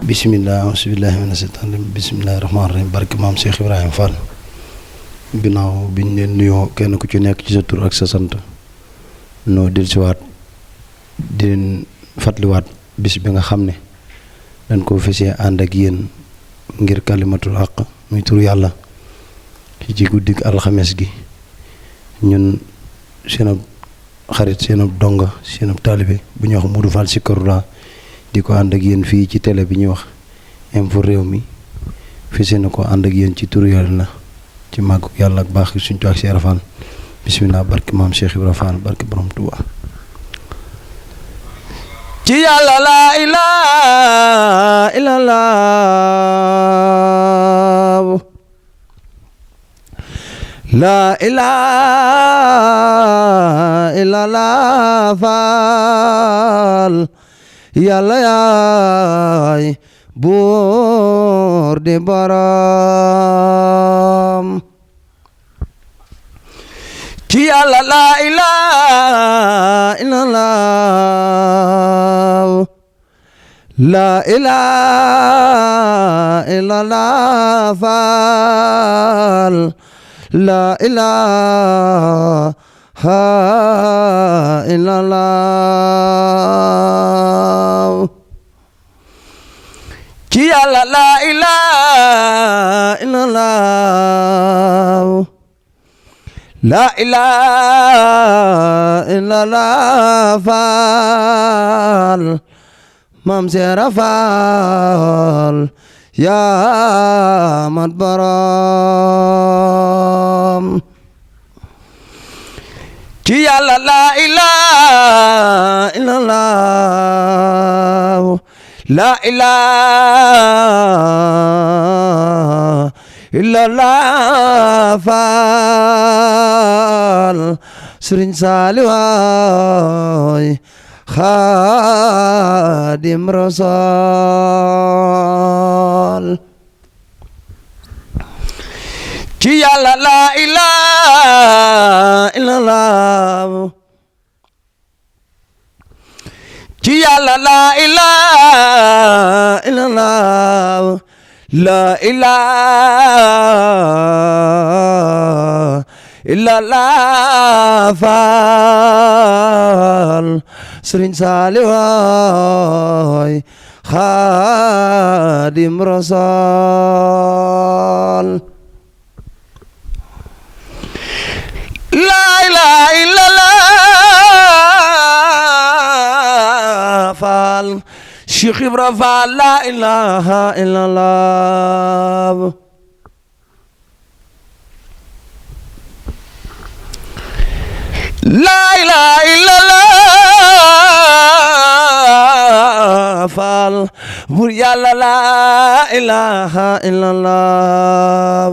bisimilah auzubillahi mina seytaani rajiim bisimilahi rahmaani rahiim barke maam Cheikh Ibrahima Fall. ginnaaw biñ leen nuyoo kenn ku ci nekk ci sa tur ak sa sant noo dellusiwaat di leen fàttaliwaat bis bi nga xam ne dañ koo fesee ànd ak yéen ngir kalimatul haq muy tur yàlla ci guddik alxames gi ñun seen xarit seen donga seen taalibe bu ñuy wax Modou Fall Zikrullah di ko ànd ak yéen fii ci télé bi ñuy wax info réew mi fesee na ko ànd ak yéen ci tur yàlla ci màggu yàlla ak baax suñu tuwaak Cheikh Fall bismillah barke maam Cheikh Ibrahima Fall barke borom Tuuba ci yàlla laa ilaaha illallaah laa ilaaha illallaah Fall yàlla yaay buur di borom ci yàlla laa ilaaha illallaah laa ilaaha illallaah Fall laa ilaaha illallaah ci yàlla laa ilaaha illallaah laa ilaaha illallaah Fall maam Seera Fall yaa mat borom ci yàlla laa ilaaha illallaah laa ilaaha illallaah Fall Sëriñ Saaliw waay Xaadim Rasuul ci yàlla laa ilaaha illallaah ci yàlla laa ilaaha illallaah laa ilaaha illallaah Fall Sëriñ Saaliw waay Xaadim Rasuul laa ilaaha illallaah Fall Cheikh Ibra Fall laa ilaaha illallaah laa ilaaha illallaah Fall buur yàlla laa ilaaha illallaah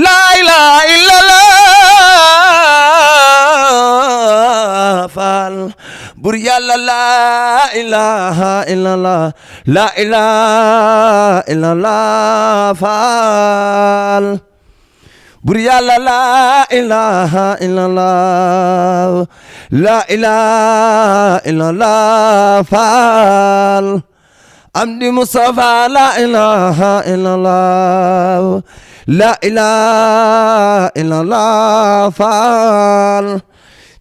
laa ilaaha illallaah Fall buur yàlla laa ilaaha illallaah laa ilaaha illallaah Fall buur yàlla laa ilaaha illallaah laa ilaaha illallaah Fall Amdi Mustafa laa ilaaha illallaah laa ilaaha illallaah Fall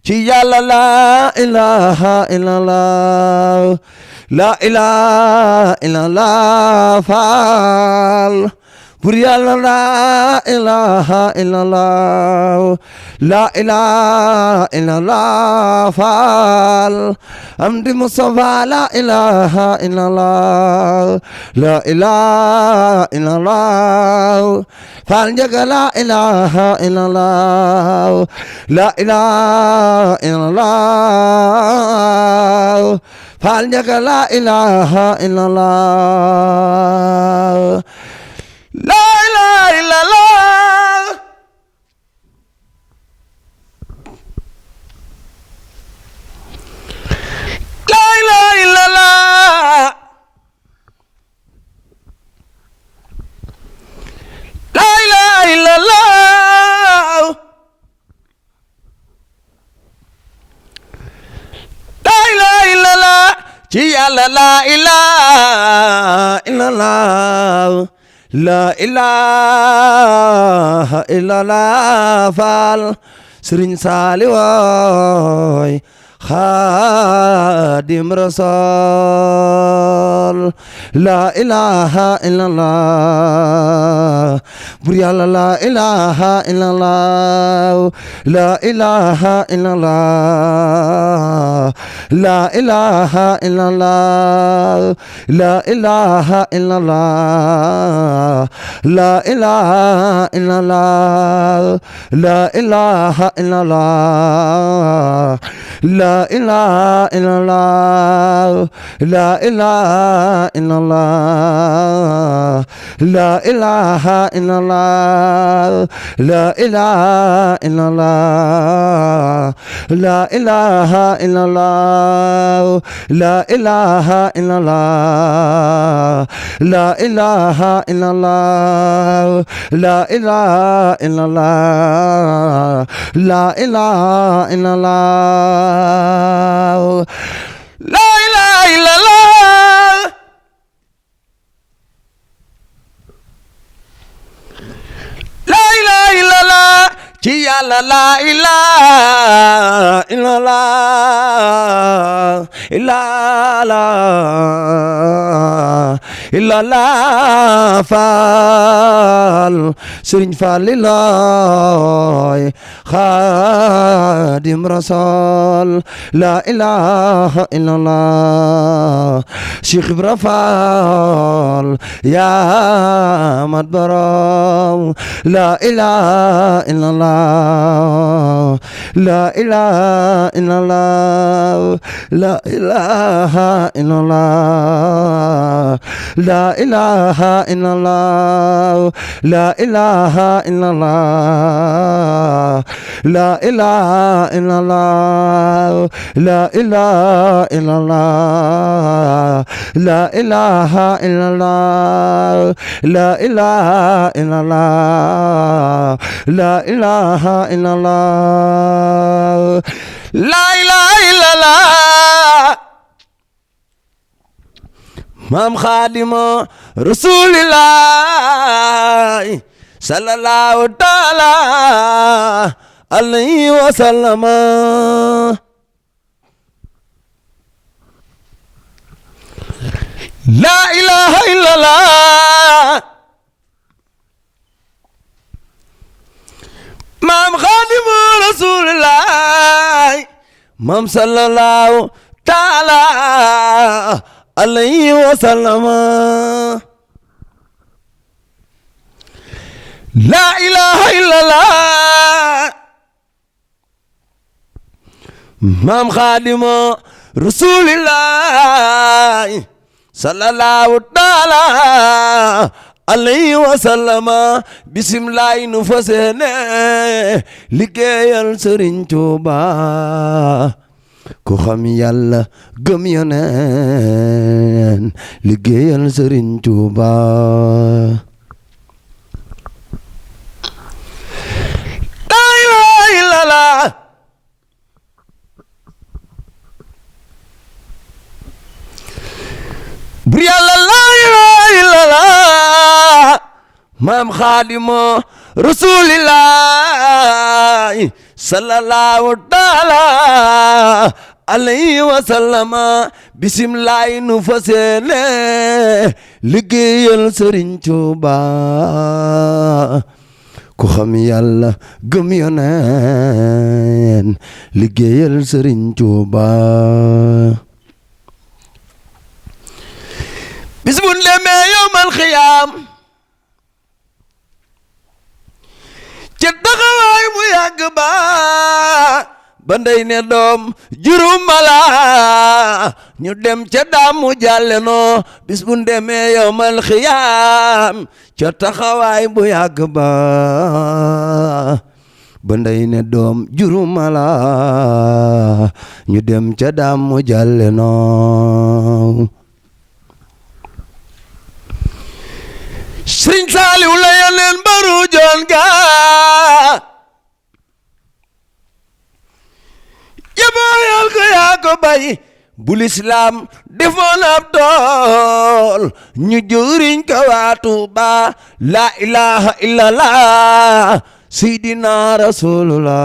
ci yàlla laa ilaaha illallaah laa ilaaha illallaah Fall buur yàlla laa ilaaha illallaah laa ilaaha illallaah Fall Amdi Mustafa laa ilaaha illallaah laa ilaaha illallaah Fall Njaga laa ilaaha illallaah laa ilaaha illallaah Fall Njaga laa ilaaha illallaah laa ilaaha illallaah laa ilaaha illallaah laa ilaaha illallaah laa ci yàlla laa ilaaha illallah laa ilaaha illallah faal Sëriñ Saali wooy Xaadim Rasuul laa ilaaha illallah bur yàlla laa ilaaha illallah laa ilaaha illallah laa ilaaha illallah laa ilaaha illallah laa ilaaha illallah laa ilaaha illallah la ilaha illallah la ilaha illallah la ilaha illallah la ilaha illallah la ilaha illallah la ilaha illallah la ilaha illallah la ilaha illallah la ilaha illallah la ilaha illallah la ilaha illallah ci yàlla la ilaha illallah illallah faal Sëriñ Faal lillaay Xaadim Rasuul la ilaha illallah Cheikh Ibra Faal yaa mat borom la ilaha illallah la ilaha illallah la ilaha illallah la ilaha illallah la ilaha illallah la ilaha illallah la ilaha illallah la ilaha illallah la ilaha illallah la ilaha illallah la ilaha illallah Maam Xaadimu Rasuulillah sallallahu taala alayhi wa sallam la ilaha illallah Maam Xaadimu Rasuulillah Maam sallallahu taala alayhi wa sallam la ilaha illallah Maam Xaadimu Rasuulillah sallallahu taala alayhi wa sallam bisimilaay nu fas yéene liggéeyal Sëriñ Tuuba ku xam Yàlla gëm Yonent liggéeyal Sëriñ Tuuba la ilaha illallah bur Yàlla la ilaha illallah Maam Xaadimu Rasuulillah sallallahu taala alayhi wa sallam bisimilaay nu fas yéene liggéeyal Sëriñ Tuuba ku xam Yàlla gëm Yonent liggéeyal Sëriñ Tuuba bis bu demee yawmal xiyaam ci taxawaay bu yàgg ba ndey ne doom jurum mala ñu dem ca daamu jàlle no bis bu demee yawmal xiyaam ca taxawaay bu yàgg ba ndey ne doom jurum mala ñu dem ca daamu jàlle no Sëriñ Saaliw la yoneen baru joon ga yabooyal ko yaa ko bay bu lislaam defoon ab tool ñu jëriñ ko waa Tuuba la ilaha illallah seydina rasulullah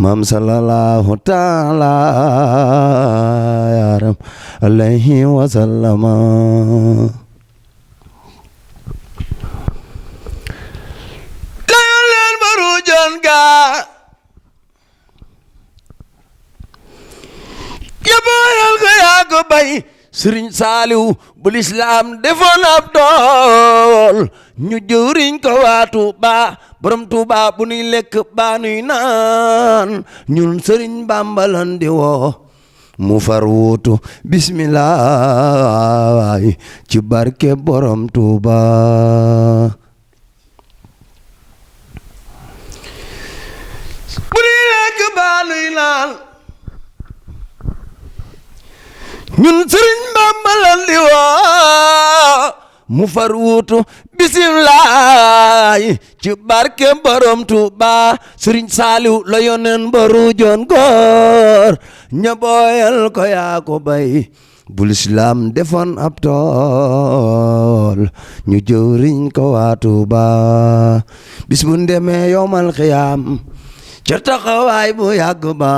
maam sallallahu taala yaram alayhi wa sallama layoon leen baru jon ga yabooyal ko yaa ko bay Sëriñ Saaliw bu lislaam defoon ab tool ñu jëriñ ko waa Tuuba borom Tuuba bu nuy lekk baa nuy naan ñun Sëriñ Bàmba lan di woo mu far wuutu bismillah ci barke borom Tuuba bu nuy lekk baa nuy naan ñun Sëriñ Bàmba lan di woo mu far wuutu bisimilaay ci barke borom Tuuba Sëriñ Saaliw la yonen baru jon góor ña booyal ko yaa ko bay bu lislaam defoon ab tool ñu jëriñ ko waa Tuuba bis bu ndemee yowmal xiyaam ca taxawaay bu yàgg ba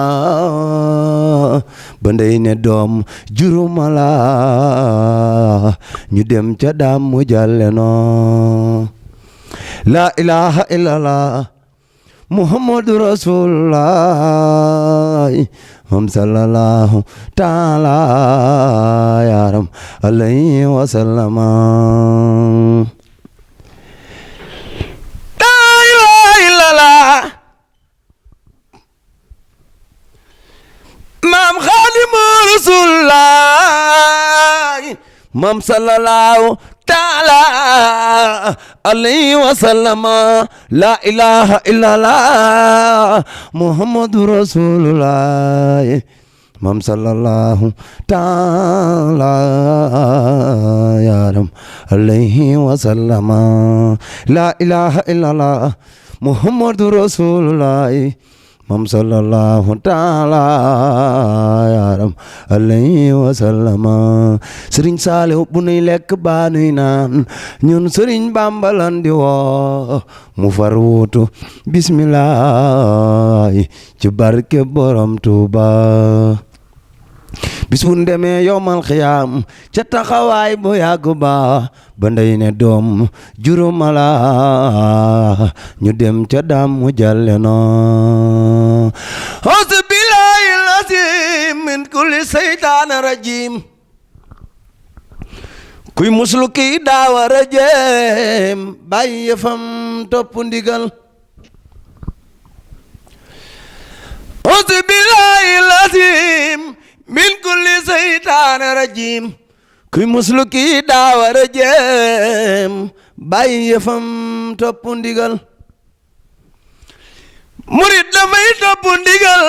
ndey ne doom juruma la ñu dem ca daam mu jàlle no la ilaha illallah muhammadu rasulullah moom sallallahu taala yaram alayhi wa sallama la ilaha illallah maam Xaadimu Rasuulullaah maam sallallahu taala alayhi wa sallama la ilaha illallah muhammadu rasulullah maam sallallahu taala yaram alayhi wa sallama la ilaha illallah muhammadu rasulullah mam sallallahu taala yaram alayhi wa sallama Sëriñ Saaliw bu nuy lekk baa nuy naan ñun Sëriñ Bàmba lan di woo mu far wuutu bismillah ci barke borom Tuuba bis bu ndemee yowmal xiyaam ca taxawaay bu yàgg ba ndey ne doom juruma la ñu dem ca daam mu jàlle no auzu billahi lazim min kulli seytaan rajim kuy muslu kii daawa rajeem bàyyi yëfam topp ndigal auzu billahi lazim min kulli seytaan rajim kuy muslu kii daawa rajeem bàyyi yëfam topp ndigal murit dafay topp ndigal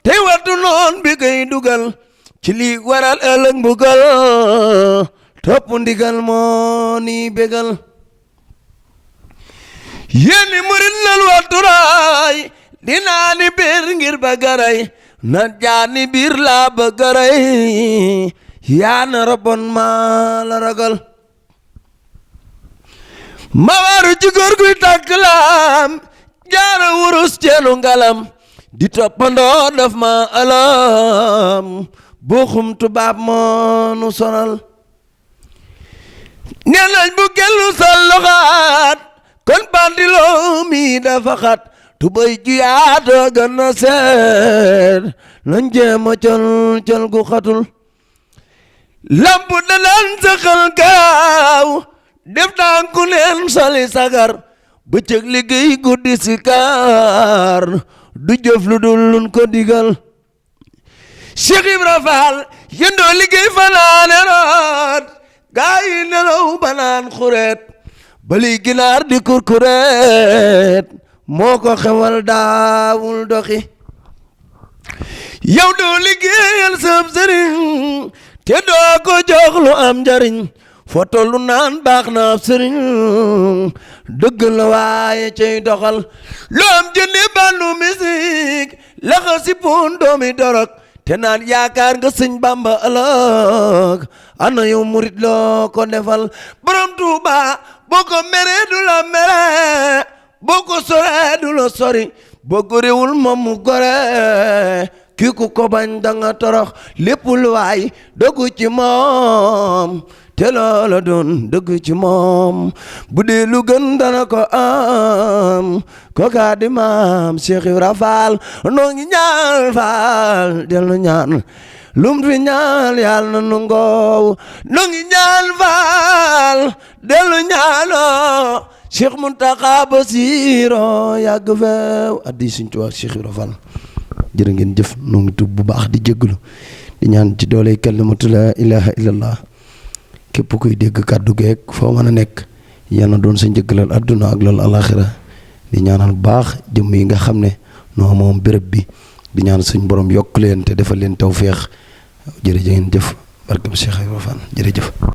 tey wattu noon bi koy dugal ci lii waral ëllëg mbugal topp ndigal moo ni bégal yéeni murit nan wattu raay dinaa ni biir ngir ba garay na jaani biir laa ba garay yaa na rabon maa la ragal ma waru ci góor guy tàkk laam jaara wurus ceelu ngalam di toppandoo daf ma alam buuxum tubaab moo nu sonal nee nañ bu gellu sal loxaat kon bandiloo mi dafa xat tubay ju yaatoo gën na seet nañ jéema col gu xatul lamp danaan saxal gaaw def tànku neen soli sagar bëccëg liggéey guddi si kaar du jëf lu dul lun ko digal Cheikh Ibra Fall yëndoo liggéey fanaane root gaa yi nelaw banaan xureet bali ginaar di kurkureet moo ko xewal daawul doxi yow doo liggéeyal sab sëriñ te doo ko jox lu am njariñ foo tollu naan baax na ab sëriñ dëgg la waaye cay doxal loom jëndi bandu musique laxa si pun doomi dorog te naan yaakaar nga sëñ Bamba ëllëg ana yow murit loo ko defal borom Tuuba boo ko mere du la mere boo ko sore du la sori boo gorewul moom mu gore kii ku ko bañ danga torox lépp lu waay dëggu ci moom te loola doon dëgg ci moom bu dee lu gën dana ko am kooka di maam Cheikh Ibra Fall noo ngi ñaan Fall dellu ñaan lum fi ñaan yàlla na nu ngoow noo ngi ñaan Fall dellu ñaanoo Cheikh Mountakha Bassirou yàgg feew addi Sëñ Tuubaa Cheikh Ibra Fall jërë ngeen jëf noo ngi tub bu baax di jégalu di ñaan ci doole kalimatu la ilaha illallah képp kuy dégg kàddu geek foo mën a nekk yal na doon sa njëggalal adduna ak loolu alaxira di ñaanal baax jëmm yi nga xam ne noo moom béréb bi di ñaan suñ borom yokk leen te defal leen tawféex jërëjëf ngeen jëf barkam Cheikh Ibra Fall jërëjëf